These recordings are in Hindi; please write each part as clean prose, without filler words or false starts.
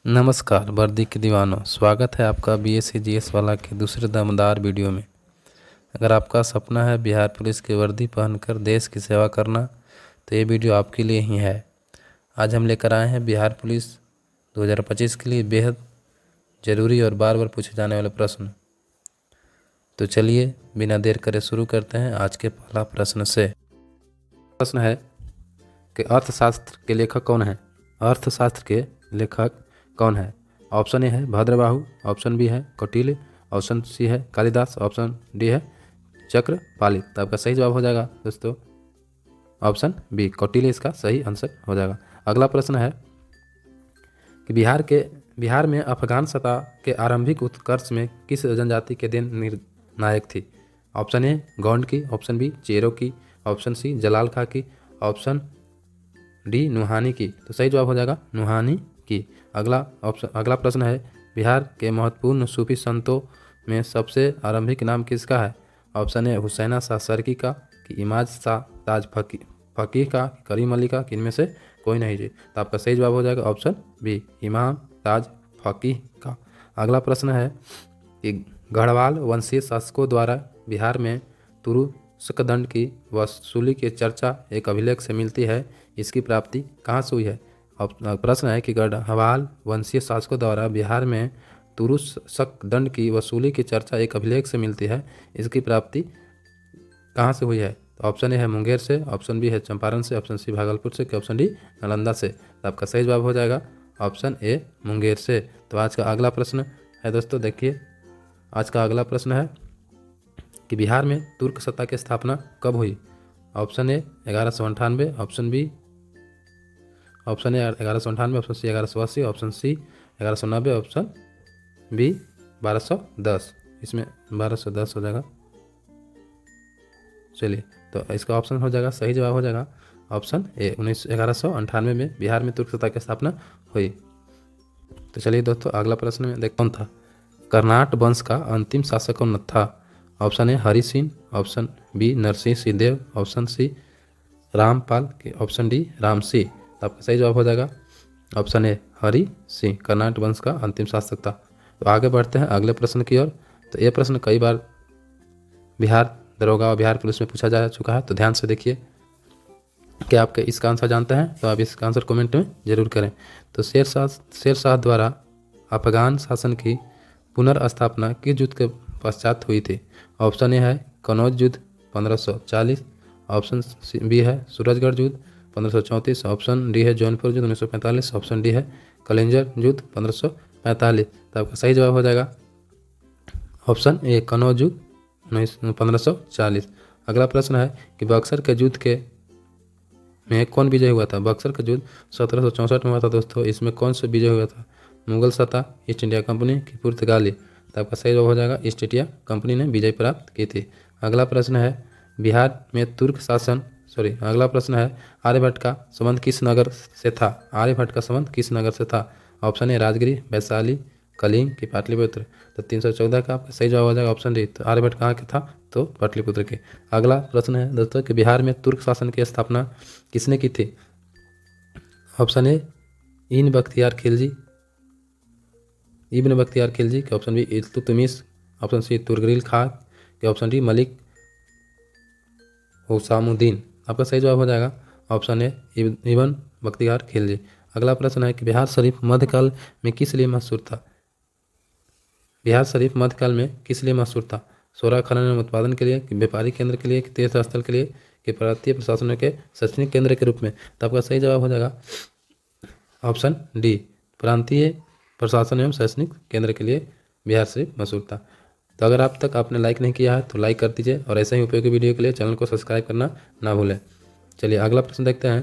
नमस्कार वर्दी के दीवानों, स्वागत है आपका बीएससी जीएस वाला के दूसरे दमदार वीडियो में। अगर आपका सपना है बिहार पुलिस की वर्दी पहनकर देश की सेवा करना, तो ये वीडियो आपके लिए ही है। आज हम लेकर आए हैं बिहार पुलिस 2025 के लिए बेहद ज़रूरी और बार बार पूछे जाने वाले प्रश्न। तो चलिए बिना देर करे शुरू करते हैं आज के पहला प्रश्न से। प्रश्न है कि अर्थशास्त्र के लेखक कौन है? अर्थशास्त्र के लेखक कौन है? ऑप्शन ए है भद्रबाहु, ऑप्शन बी है कौटिल्य, ऑप्शन सी है कालिदास, ऑप्शन डी है चक्रपालित। तो आपका सही जवाब हो जाएगा दोस्तों ऑप्शन बी कौटिल्य, इसका सही आंसर हो जाएगा। अगला प्रश्न है कि बिहार में अफगान सत्ता के आरंभिक उत्कर्ष में किस जनजाति के देन निर्णायक थी? ऑप्शन ए गौंड की, ऑप्शन बी चेरो की, ऑप्शन सी जलाल खा की, ऑप्शन डी नुहानी की। तो सही जवाब हो जाएगा नुहानी की। अगला प्रश्न है बिहार के महत्वपूर्ण सूफी संतों में सबसे आरंभिक नाम किसका है? ऑप्शन ए हुसैना शाह सरकी का, कि इमाज शाह ताज फकीह का, करीम अली का, कि इनमें से कोई नहीं जी। तो आपका सही जवाब हो जाएगा ऑप्शन बी इमाम ताज फकीह का। अगला प्रश्न है कि गढ़वाल वंशीय शासकों द्वारा बिहार में तुरुष्कदंड की वसूली की चर्चा एक अभिलेख से मिलती है, इसकी प्राप्ति कहाँ से हुई है? प्रश्न है कि गढ़वाल वंशीय शासकों द्वारा बिहार में तुरुष्क दंड की वसूली की चर्चा एक अभिलेख से मिलती है, इसकी प्राप्ति कहाँ से हुई है? तो ऑप्शन ए है मुंगेर से, ऑप्शन बी है चंपारण से, ऑप्शन सी भागलपुर से, कि ऑप्शन डी नालंदा से। तो आपका सही जवाब हो जाएगा ऑप्शन ए मुंगेर से। तो आज का अगला प्रश्न है दोस्तों, देखिए आज का अगला प्रश्न है कि बिहार में तुर्क सत्ता की स्थापना कब हुई? Option A 1198, option B option A 1198, option C 1180, option C 1190, option B 1210। इसमें 1210 हो जाएगा। चलिए तो इसका ऑप्शन हो जाएगा, सही जवाब हो जाएगा ऑप्शन ए 1198 में बिहार में तुर्क सत्ता की स्थापना हुई। तो चलिए दोस्तों अगला प्रश्न में देख कौन था? कर्नाट वंश का अंतिम शासक कौन था? Option A Hari Singh, option B Narsingh Singhdev, option C Rampal, option D Ram Singh. तो आपका सही जवाब हो जाएगा ऑप्शन ए हरि सिंह, कर्नाट वंश का अंतिम शासक था। तो आगे बढ़ते हैं अगले प्रश्न की ओर। तो ये प्रश्न कई बार बिहार दरोगा और बिहार पुलिस में पूछा जा चुका है, तो ध्यान से देखिए कि आपके इसका आंसर जानते हैं तो आप इसका आंसर कमेंट में जरूर करें। तो शेरशाह द्वारा अफगान शासन की पुनर्स्थापना किस युद्ध के पश्चात हुई थी? ऑप्शन ए है कनौज युद्ध 1540, ऑप्शन बी है सूरजगढ़ युद्ध 1534, ऑप्शन डी है जौनपुर युद्ध 1945, ऑप्शन डी है कलिंजर युद्ध 1545। तो आपका सही जवाब हो जाएगा ऑप्शन ए कनौज युद्ध 1540। अगला प्रश्न है कि बक्सर के युद्ध के में कौन विजय हुआ था? बक्सर का युद्ध 1764 में हुआ था दोस्तों। इसमें कौन सा विजय हुआ था? मुगल सत्ता, ईस्ट इंडिया कंपनी की पुर्तगाली? तो आपका सही जवाब हो जाएगा ईस्ट इंडिया कंपनी ने विजय प्राप्त की थी। अगला प्रश्न है बिहार में तुर्क शासन अगला प्रश्न है आर्यभट्ट का संबंध किस नगर से था? आर्यभट्ट का संबंध किस नगर से था? ऑप्शन ए राजगिरी, वैशाली, कलिंग की पाटलिपुत्र। तो 314 का आपका सही जवाब हो जाएगा ऑप्शन डी। तो आर्यभट्ट कहाँ के था? तो पाटलिपुत्र के। अगला प्रश्न है दोस्तों कि बिहार में तुर्क शासन की स्थापना किसने की थी? ऑप्शन ए इब्न बख्तियार खिलजी, के option B Iltutmish, option C Tughril Khan, के ऑप्शन डी मलिक हुसामुद्दीन। आपका सही जवाब हो जाएगा ऑप्शन ए इब्न बख्तियार खिलजी। अगला प्रश्न है कि बिहार शरीफ मध्यकाल में किस लिए मशहूर था? बिहार शरीफ मध्यकाल में किस लिए मशहूर था? सोना खनन एवं उत्पादन के लिए, कि व्यापारी केंद्र के लिए, कि तीर्थ स्थल के लिए, कि प्रांतीय प्रशासन के शैक्षणिक केंद्र के रूप में? तो आपका सही जवाब हो जाएगा ऑप्शन डी प्रांतीय प्रशासन एवं शैक्षणिक केंद्र के लिए बिहार शरीफ मशहूर था। तो अगर आप तक आपने लाइक नहीं किया है तो लाइक कर दीजिए और ऐसे ही उपयोगी वीडियो के लिए चैनल को सब्सक्राइब करना ना भूलें। चलिए अगला प्रश्न देखते हैं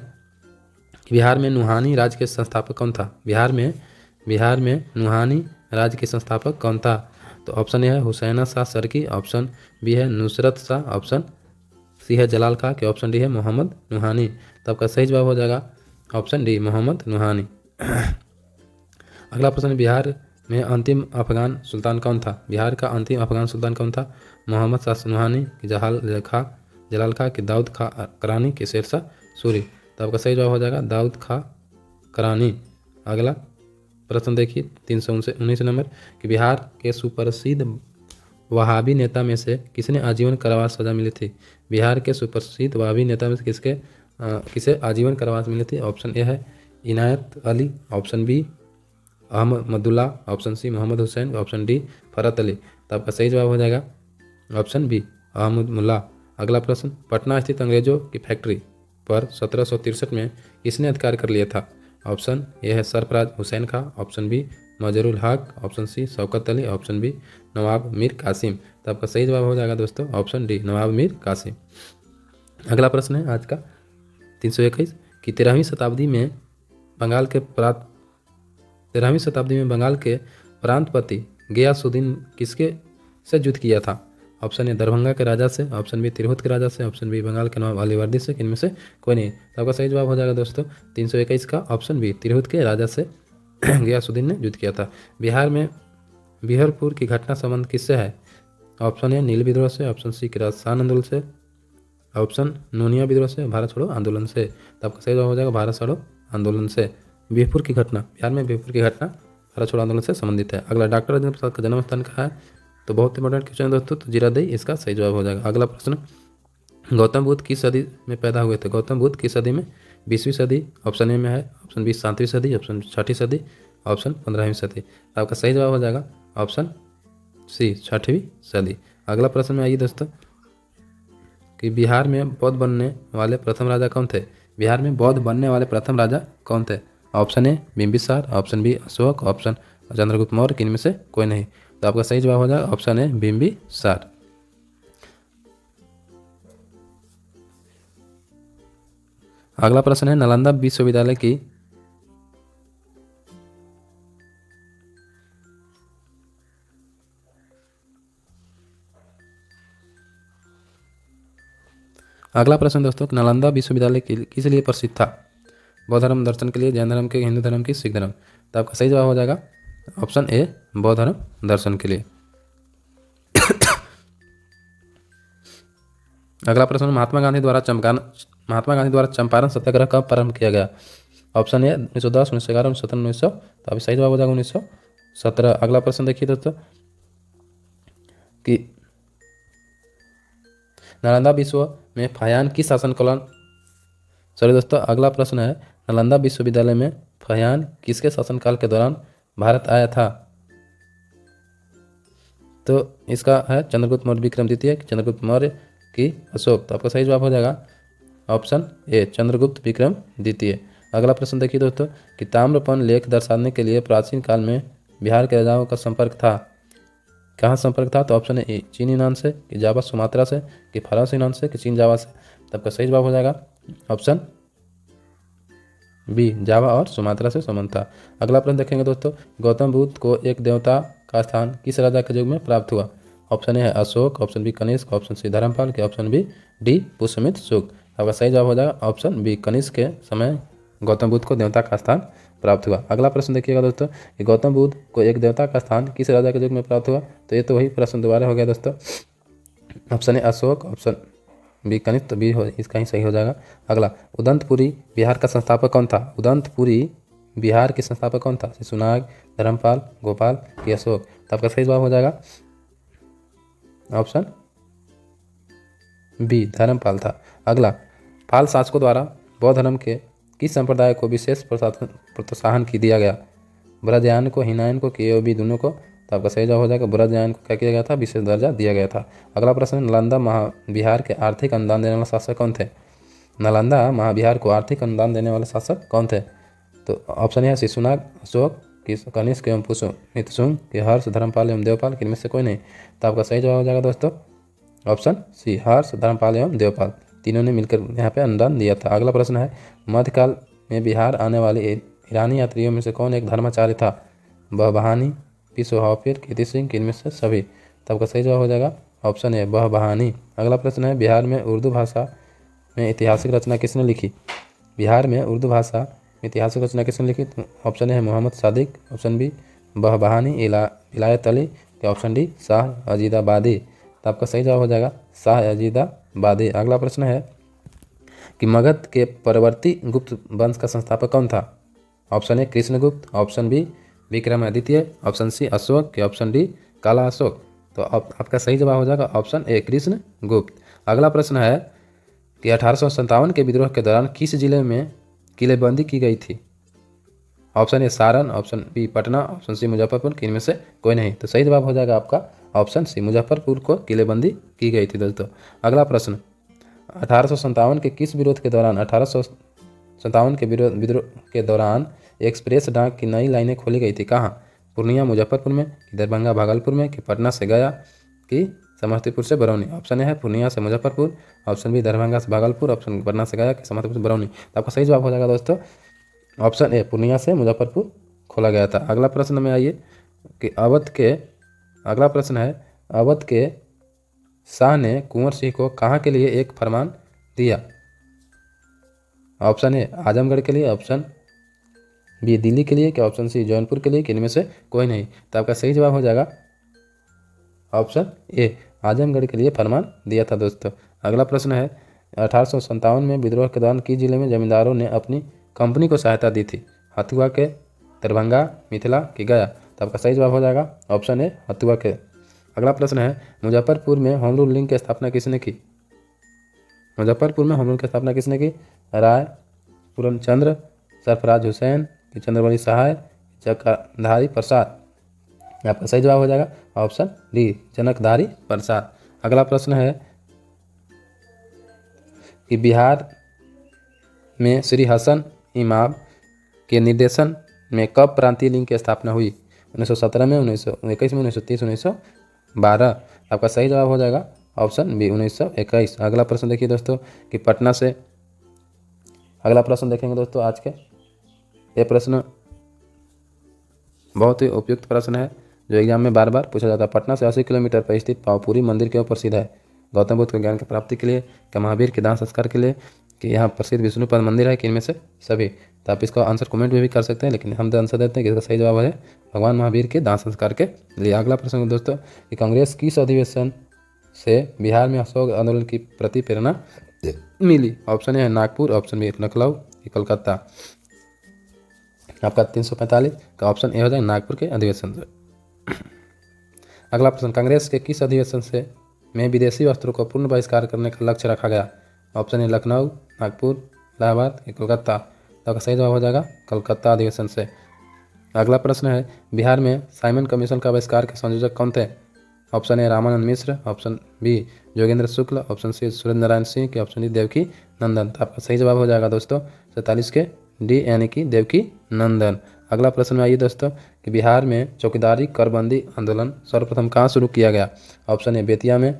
कि बिहार में नुहानी राज्य के संस्थापक कौन था? बिहार में नुहानी राज्य के संस्थापक कौन था? तो ऑप्शन ए है हुसैना शाह सरकी, ऑप्शन बी है नुसरत शाह, ऑप्शन सी है जलाल खां, के ऑप्शन डी है मोहम्मद नुहानी। तो आपका सही जवाब हो जाएगा ऑप्शन डी मोहम्मद नुहानी। अगला प्रश्न बिहार में अंतिम अफगान सुल्तान कौन था? बिहार का अंतिम अफगान सुल्तान कौन था? मोहम्मद शाह नुहानी, की जलाल खां, की दाऊद खां करानी, की शेरशाह सूरी। तो आपका सही जवाब हो जाएगा दाऊद खां करानी। अगला प्रश्न देखिए 319 नंबर कि बिहार के सुप्रसिद्ध वहाबी नेता में से किसने आजीवन कारावास सजा मिली थी। बिहार के सुप्रसिद्ध वहाबी नेता में से किसे आजीवन कारावास मिली थी। ऑप्शन ए है Inayat Ali, option B Ahmadullah, option C Mohammad Hussain, option D Farhat Ali. तो आपका सही जवाब हो जाएगा ऑप्शन बी अहमदुल्ला। अगला प्रश्न, पटना स्थित अंग्रेजों की फैक्ट्री पर 1763 में किसने अधिकार कर लिया था। ऑप्शन ए है Sarfaraz Hussain Khan, option B Mazharul Haq, option C Shaukat Ali, option B Nawab Mir Qasim. तो आपका सही जवाब हो जाएगा दोस्तों ऑप्शन डी नवाब मीर कासिम। अगला प्रश्न है आज का 321 कि 13वीं शताब्दी में बंगाल के प्रांतपति गयासुद्दीन किसके से युद्ध किया था। ऑप्शन ए दरभंगा के राजा से, ऑप्शन बी तिरहुत के राजा से, ऑप्शन बी बंगाल के नवाब अलीवर्दी से, इनमें से कोई नहीं। तो आपका सही जवाब हो जाएगा दोस्तों 321 का ऑप्शन बी तिरहुत के राजा से गयासुद्दीन ने युद्ध किया था। बिहार में बिहरपुर की घटना संबंध किससे है। ऑप्शन ए नील विद्रोह से, ऑप्शन सी किरासान आंदोलन से, ऑप्शन नूनिया विद्रोह से, भारत छोड़ो आंदोलन से। तो आपका सही जवाब हो जाएगा भारत छोड़ो आंदोलन से। बिहरपुर की घटना, बिहार में बिहरपुर की घटना भारत छोड़ो आंदोलन से संबंधित है। अगला, डॉक्टर राजेंद्र प्रसाद का जन्म स्थान कहाँ है। तो बहुत इंपॉर्टेंट क्वेश्चन है दोस्तों, तो जीरादेई इसका सही जवाब हो जाएगा। अगला प्रश्न, गौतम बुद्ध किस सदी में पैदा हुए थे। गौतम बुद्ध किस सदी में, 20वीं सदी, ऑप्शन ए में है, ऑप्शन बी 7वीं सदी, ऑप्शन 6ठी सदी, ऑप्शन 15वीं सदी। तो आपका सही जवाब हो जाएगा ऑप्शन सी 6वीं सदी। अगला प्रश्न में आइए दोस्तों कि बिहार में बौद्ध बनने वाले प्रथम राजा कौन थे। बिहार में बौद्ध बनने वाले प्रथम राजा कौन थे। Option A Bimbisara, option B Ashoka, option Chandragupta Maurya, इनमें से कोई नहीं। तो आपका सही जवाब हो जाएगा ऑप्शन ए बिंबिसार। अगला प्रश्न है नालंदा विश्वविद्यालय की अगला प्रश्न दोस्तों, नालंदा विश्वविद्यालय किस लिए प्रसिद्ध था। बौद्ध धर्म दर्शन के लिए, जैन धर्म के, हिंदू धर्म की, सिख धर्म। तो आपका सही जवाब हो जाएगा ऑप्शन ए बौद्ध धर्म दर्शन के लिए। अगला प्रश्न, महात्मा गांधी द्वारा चंपारण सत्याग्रह कब प्रारंभ किया गया। Option A 1910, 1911, 1917, 1900। तो अभी सही जवाब हो जाएगा 1917। अगला प्रश्न देखिए दोस्तों कि नालंदा विश्व में फहियान किस शासनकाल अगला प्रश्न है नालंदा विश्वविद्यालय में फहियान किसके शासनकाल के दौरान भारत आया था। तो इसका है चंद्रगुप्त मौर्य विक्रम द्वितीय, चंद्रगुप्त मौर्य की अशोक। तो आपका सही जवाब हो जाएगा ऑप्शन ए चंद्रगुप्त विक्रम द्वितीय। अगला प्रश्न देखिए दोस्तों कि ताम्रपन लेख दर्शाने के लिए प्राचीन काल में बिहार के राजाओं का संपर्क था। कहाँ संपर्क था। तो ऑप्शन ए चीन यूनान से, कि जावा सुमात्रा से, कि फारस यूनान से, कि चीन जावा से। तो आपका सही जवाब हो जाएगा ऑप्शन बी जावा और सुमात्रा से संबंध था। अगला प्रश्न देखेंगे दोस्तों, गौतम बुद्ध को एक देवता का स्थान किस राजा के युग में प्राप्त हुआ। ऑप्शन ए है Ashoka, option B Kanishka, option C Dharmapala, के option B D Pushyamitra Shunga. आपका सही जवाब हो जाएगा ऑप्शन बी कनिष्क के समय गौतम बुद्ध को देवता का स्थान प्राप्त हुआ। अगला प्रश्न देखिएगा दोस्तों कि गौतम बुद्ध को एक देवता का स्थान किस राजा के युग में प्राप्त हुआ। तो ये तो वही प्रश्न दोबारा हो गया दोस्तों, option A Ashoka, option B Kanishka, तो बी इसका ही सही हो जाएगा। अगला, उदंतपुरी बिहार का संस्थापक कौन था। उदंतपुरी बिहार के संस्थापक कौन था। शिशुनाग, धर्मपाल, गोपाल, कि अशोक। तो आपका सही जवाब हो जाएगा ऑप्शन बी धर्मपाल था। अगला, पाल शासकों द्वारा बौद्ध धर्म के किस संप्रदाय को विशेष प्रोत्साहन की दिया गया। ब्रजयान को, हीनायन को, कि बी दोनों को। तो आपका सही जवाब हो जाएगा ब्रजयान को क्या किया गया था, विशेष दर्जा दिया गया था। अगला प्रश्न, नालंदा महाबिहार के आर्थिक अनुदान देने वाले शासक कौन थे। नालंदा महाबिहार को आर्थिक अनुदान देने वाले शासक कौन थे। तो ऑप्शन है शिशुनाग, अशोक, कनिष्क एवं पुष्यमित शुंग, के हर्ष, धर्मपाल एवं देवपाल, इनमें से कोई नहीं। तो आपका सही जवाब हो जाएगा दोस्तों ऑप्शन सी हर्ष, धर्मपाल एवं देवपाल, तीनों ने मिलकर यहाँ पे अनुदान दिया था। अगला प्रश्न है, मध्यकाल में बिहार आने वाले ईरानी यात्रियों में से कौन एक धर्माचार्य था। बहबहानी, पिसोहाफिर, कीर्ति सिंह, इनमें से सभी। तो आपका सही जवाब हो जाएगा ऑप्शन ए बहबहानी। अगला प्रश्न है, बिहार में उर्दू भाषा में ऐतिहासिक रचना किसने लिखी। बिहार में उर्दू भाषा में ऐतिहासिक रचना किसने लिखी। तो ऑप्शन ए है मोहम्मद सादिक, ऑप्शन बी बहबहानी, इलायत अली, के ऑप्शन डी शाह अजीदाबादी। तो आपका सही जवाब हो जाएगा शाह अजीदाबादी। अगला प्रश्न है कि मगध के परवर्ती गुप्त वंश का संस्थापक कौन था। Option A Krishnagupta, option B Vikramaditya, option C Ashok के ऑप्शन डी काला अशोक। तो आपका सही जवाब हो जाएगा ऑप्शन ए कृष्ण गुप्त। अगला प्रश्न है कि 1857 के विद्रोह के दौरान किस जिले में किलेबंदी की गई थी? Option A Saran, option B Patna, option C Muzaffarpur, इनमें से कोई नहीं। तो सही जवाब हो जाएगा आपका ऑप्शन सी मुजफ्फरपुर को किलेबंदी की गई थी दोस्तों। अगला प्रश्न 1857 के किस विरोध के दौरान 1857 के विद्रोह के दौरान एक्सप्रेस डाक की नई लाइनें खोली गई थी? कहाँ? पूर्णिया मुजफ्फरपुर में, दरभंगा भागलपुर में, कि पटना से गया, कि समस्तीपुर से बरौनी। ऑप्शन ए है पूर्णिया से मुजफ्फरपुर, ऑप्शन बी दरभंगा से भागलपुर, ऑप्शन पटना से गया कि समस्तीपुर से बरौनी। तो आपका सही जवाब हो जाएगा दोस्तों ऑप्शन ए पूर्णिया से मुजफ्फरपुर खोला गया था। अगला प्रश्न में आइए कि अगला प्रश्न है अवध के शाह ने कुंवर सिंह को कहाँ के लिए एक फरमान दिया? ऑप्शन ए आजमगढ़ के लिए, ऑप्शन बी दिल्ली के लिए, कि ऑप्शन सी जौनपुर के लिए, कि इनमें से कोई नहीं। तो आपका सही जवाब हो जाएगा ऑप्शन ए आजमगढ़ के लिए फरमान दिया था दोस्तों। अगला प्रश्न है 1857 में विद्रोह के दौरान किस जिले में जमींदारों ने अपनी कंपनी को सहायता दी थी? हथुआ के, दरभंगा, मिथिला, कि गया? तो आपका सही जवाब हो जाएगा ऑप्शन ए हथुआ के। अगला प्रश्न है मुजफ्फरपुर में होम रूल लीग की स्थापना किसने की? मुजफ्फरपुर में होम रूल की स्थापना किसने की? राय पूरनचंद्र, सरफराज हुसैन, कि चंद्रवली सहाय, जनकधारी प्रसाद। आपका सही जवाब हो जाएगा ऑप्शन डी जनकधारी प्रसाद। अगला प्रश्न है कि बिहार में श्री हसन इमाम के निर्देशन में कब प्रांतीय लीग की स्थापना हुई? 1917 में, 1921 में, 1930, 1912। आपका सही जवाब हो जाएगा ऑप्शन बी 1921। अगला प्रश्न देखिए दोस्तों कि पटना से अगला प्रश्न देखेंगे दोस्तों आज के। ये प्रश्न बहुत ही उपयुक्त प्रश्न है जो एग्जाम में बार बार पूछा जाता है। पटना से 80 किलोमीटर पर स्थित पावपुरी मंदिर क्यों प्रसिद्ध है? गौतम बुद्ध के ज्ञान की प्राप्ति के लिए, कि महावीर के दाह संस्कार के लिए, कि यहाँ प्रसिद्ध विष्णुपद मंदिर है, कि इनमें से सभी? तो आप इसका आंसर कमेंट में भी कर सकते हैं, लेकिन हम आंसर देते हैं कि इसका सही जवाब है भगवान महावीर के दाह संस्कार के लिए। अगला प्रश्न दोस्तों कि कांग्रेस किस अधिवेशन से बिहार में असहयोग आंदोलन की प्रति प्रेरणा मिली? ऑप्शन ए है नागपुर, ऑप्शन बी लखनऊ, कि कलकत्ता। आपका 345 का ऑप्शन ए हो जाएगा नागपुर के अधिवेशन से। अगला प्रश्न कांग्रेस के किस अधिवेशन से में विदेशी वस्त्रों को पूर्ण बहिष्कार करने का लक्ष्य रखा गया? Option A Lucknow, Nagpur, Allahabad, Calcutta. तो आपका सही जवाब हो जाएगा कलकत्ता अधिवेशन से। अगला प्रश्न है बिहार में साइमन कमीशन का बहिष्कार के संयोजक कौन थे? Option A Ramanand Mishra, option B Yogendra Shukla, option C Surendra Narayan Singh, की ऑप्शन डी देवकी नंदन। तो आपका सही जवाब हो जाएगा दोस्तों 47 के डी यानी कि देवकी नंदन। अगला प्रश्न में आइए दोस्तों कि बिहार में चौकीदारी करबंदी आंदोलन सर्वप्रथम कहाँ शुरू किया गया? ऑप्शन ए बेतिया में,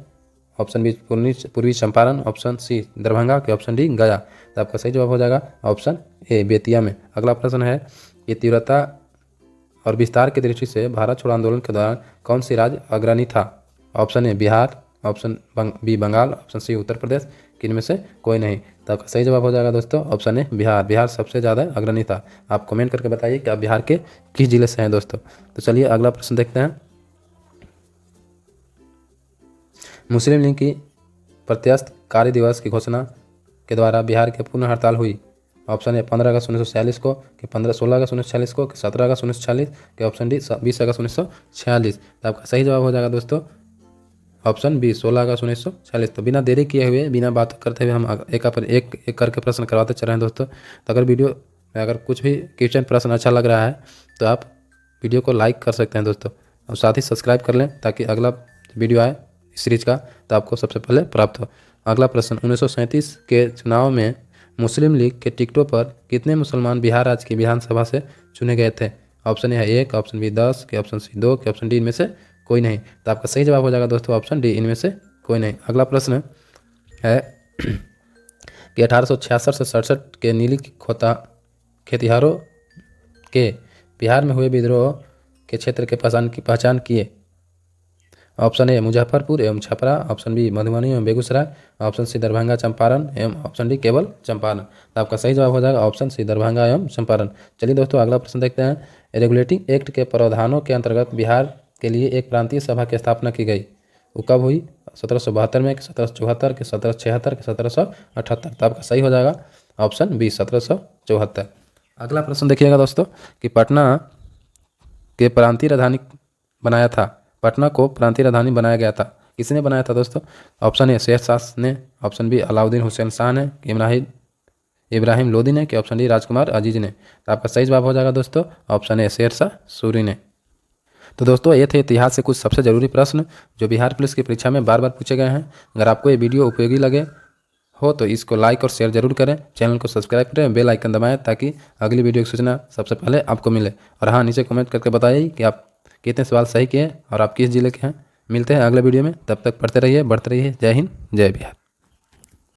ऑप्शन बी पूर्वी चंपारण, ऑप्शन सी दरभंगा, के ऑप्शन डी गया। तो आपका सही जवाब हो जाएगा ऑप्शन ए बेतिया में। अगला प्रश्न है कि तीव्रता और विस्तार की दृष्टि से भारत छोड़ो आंदोलन के दौरान कौन सी राज्य अग्रणी था? Option A Bihar, option B Bengal, option C Uttar Pradesh, कि इनमें से कोई नहीं। तो आपका सही जवाब हो जाएगा दोस्तों ऑप्शन ए बिहार। बिहार सबसे ज़्यादा अग्रणी था। आप कमेंट करके बताइए कि आप बिहार के किस जिले से हैं दोस्तों। तो चलिए अगला प्रश्न देखते हैं। मुस्लिम लीग की प्रत्यस्त कार्य दिवस की घोषणा के द्वारा बिहार की पूर्ण हड़ताल हुई? ऑप्शन ए 15 अगस्त 1946 को, कि 16 अगस्त 1946 को, कि 17 अगस्त 1946, के ऑप्शन डी 20 अगस्त 1946। तो आपका सही जवाब हो जाएगा दोस्तों ऑप्शन बी 16 अगस्त 1946। तो बिना देरी किए हुए, बिना बात करते हुए हम एक करके प्रश्न करवाते चल रहे हैं दोस्तों। तो अगर वीडियो में अगर कुछ भी क्वेश्चन प्रश्न अच्छा लग रहा है तो आप वीडियो को लाइक कर सकते हैं दोस्तों, और साथ ही सब्सक्राइब कर लें ताकि अगला वीडियो आए इस सीरीज का तो आपको सबसे पहले प्राप्त हो। अगला प्रश्न 1937 के चुनाव में मुस्लिम लीग के टिकटों पर कितने मुसलमान बिहार राज्य की विधानसभा से चुने गए थे? ऑप्शन ए है 1, ऑप्शन बी 10, के ऑप्शन सी 2, के ऑप्शन डी इनमें से कोई नहीं। तो आपका सही जवाब हो जाएगा दोस्तों ऑप्शन डी इनमें से कोई नहीं। अगला प्रश्न है कि 1866 से 67 के नीली खोता खेतिहारों के बिहार में हुए विद्रोह के क्षेत्र के पहचान किए? ऑप्शन ए मुजफ्फरपुर एवं छपरा, ऑप्शन बी मधुबनी एवं बेगूसराय, ऑप्शन सी दरभंगा चंपारण एवं ऑप्शन डी केवल चंपारण। तो आपका सही जवाब हो जाएगा ऑप्शन सी दरभंगा एवं चंपारण। चलिए दोस्तों अगला प्रश्न देखते हैं। रेगुलेटिंग एक्ट के प्रावधानों के अंतर्गत बिहार के लिए एक प्रांतीय सभा की स्थापना की गई, वो कब हुई? 1772 में, कि 1774, कि 1776, कि 1778। तो आपका सही हो जाएगा ऑप्शन बी 1774। अगला प्रश्न देखिएगा दोस्तों कि पटना के प्रांतीय राजधानी बनाया था? पटना को प्रांतीय राजधानी बनाया गया था। किसने बनाया था दोस्तों? ऑप्शन ए शेरशाह ने, ऑप्शन बी अलाउद्दीन हुसैन शाह ने, इब्राहिम लोदी ने, कि ऑप्शन डी राजकुमार अजीज ने। तो आपका सही जवाब हो जाएगा दोस्तों ऑप्शन ए शेरशाह सूरी ने। तो दोस्तों ये थे इतिहास से कुछ सबसे ज़रूरी प्रश्न जो बिहार पुलिस की परीक्षा में बार बार पूछे गए हैं। अगर आपको ये वीडियो उपयोगी लगे हो तो इसको लाइक और शेयर जरूर करें, चैनल को सब्सक्राइब करें, बेल आइकन दबाएं ताकि अगली वीडियो की सूचना सबसे पहले आपको मिले। और हाँ, नीचे कमेंट करके बताइए कि आप कितने सवाल सही किए और आप किस जिले के हैं। मिलते हैं अगले वीडियो में, तब तक पढ़ते रहिए, बढ़ते रहिए। जय हिंद, जय बिहार।